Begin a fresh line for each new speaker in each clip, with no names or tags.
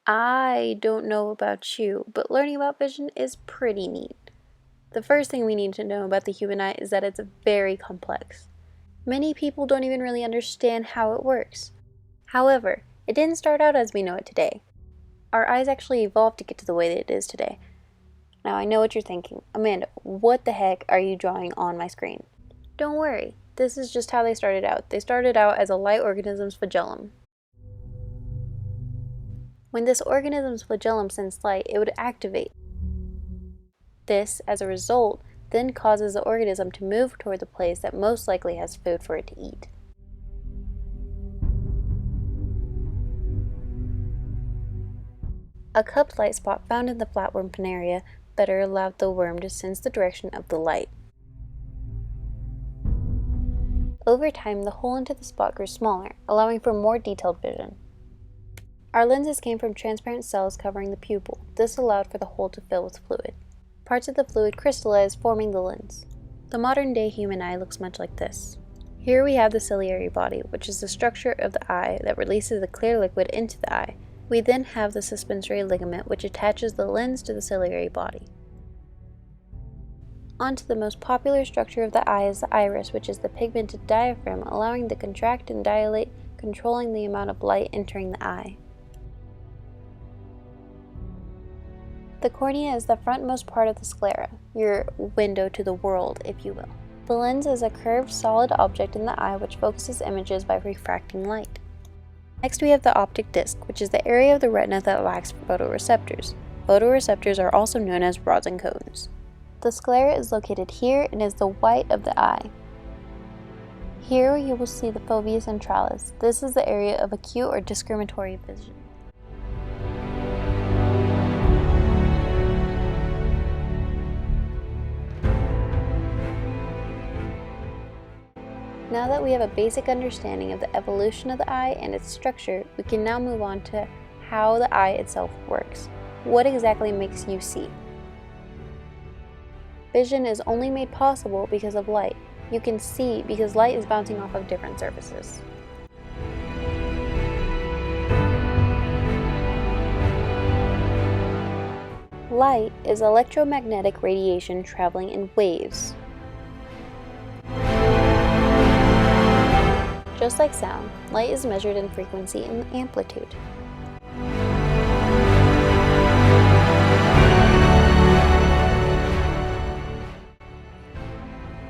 I don't know about you, but learning about vision is pretty neat. The first thing we need to know about the human eye is that it's very complex. Many people don't even really understand how it works. However, it didn't start out as we know it today. Our eyes actually evolved to get to the way that it is today. Now I know what you're thinking. Amanda, what the heck are you drawing on my screen? Don't worry, this is just how they started out. They started out as a light organism's flagellum. When this organism's flagellum sends light, it would activate. This, as a result, then causes the organism to move toward the place that most likely has food for it to eat. A cupped light spot found in the flatworm planaria better allowed the worm to sense the direction of the light. Over time, the hole into the spot grew smaller, allowing for more detailed vision. Our lenses came from transparent cells covering the pupil. This allowed for the hole to fill with fluid. Parts of the fluid crystallized, forming the lens. The modern-day human eye looks much like this. Here we have the ciliary body, which is the structure of the eye that releases the clear liquid into the eye. We then have the suspensory ligament, which attaches the lens to the ciliary body. Onto the most popular structure of the eye is the iris, which is the pigmented diaphragm, allowing to contract and dilate, controlling the amount of light entering the eye. The cornea is the frontmost part of the sclera, your window to the world, if you will. The lens is a curved, solid object in the eye which focuses images by refracting light. Next we have the optic disc, which is the area of the retina that lacks photoreceptors. Photoreceptors are also known as rods and cones. The sclera is located here and is the white of the eye. Here you will see the fovea centralis. This is the area of acute or discriminatory vision. Now that we have a basic understanding of the evolution of the eye and its structure, we can now move on to how the eye itself works. What exactly makes you see? Vision is only made possible because of light. You can see because light is bouncing off of different surfaces. Light is electromagnetic radiation traveling in waves. Just like sound, light is measured in frequency and amplitude.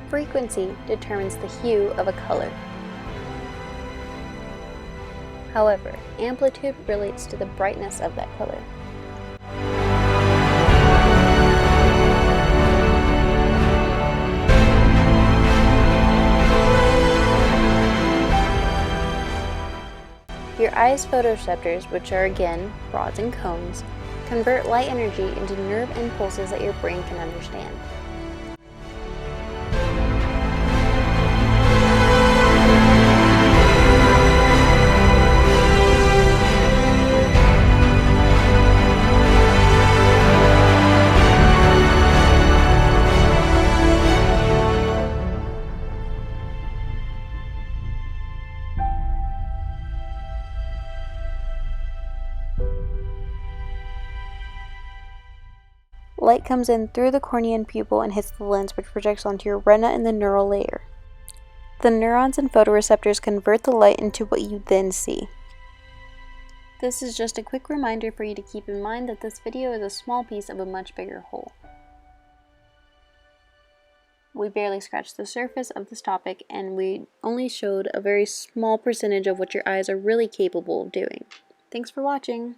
Frequency determines the hue of a color. However, amplitude relates to the brightness of that color. Your eye's photoreceptors, which are again rods and cones, convert light energy into nerve impulses that your brain can understand. Light comes in through the cornea and pupil and hits the lens, which projects onto your retina and the neural layer. The neurons and photoreceptors convert the light into what you then see. This is just a quick reminder for you to keep in mind that this video is a small piece of a much bigger whole. We barely scratched the surface of this topic, and we only showed a very small percentage of what your eyes are really capable of doing. Thanks for watching!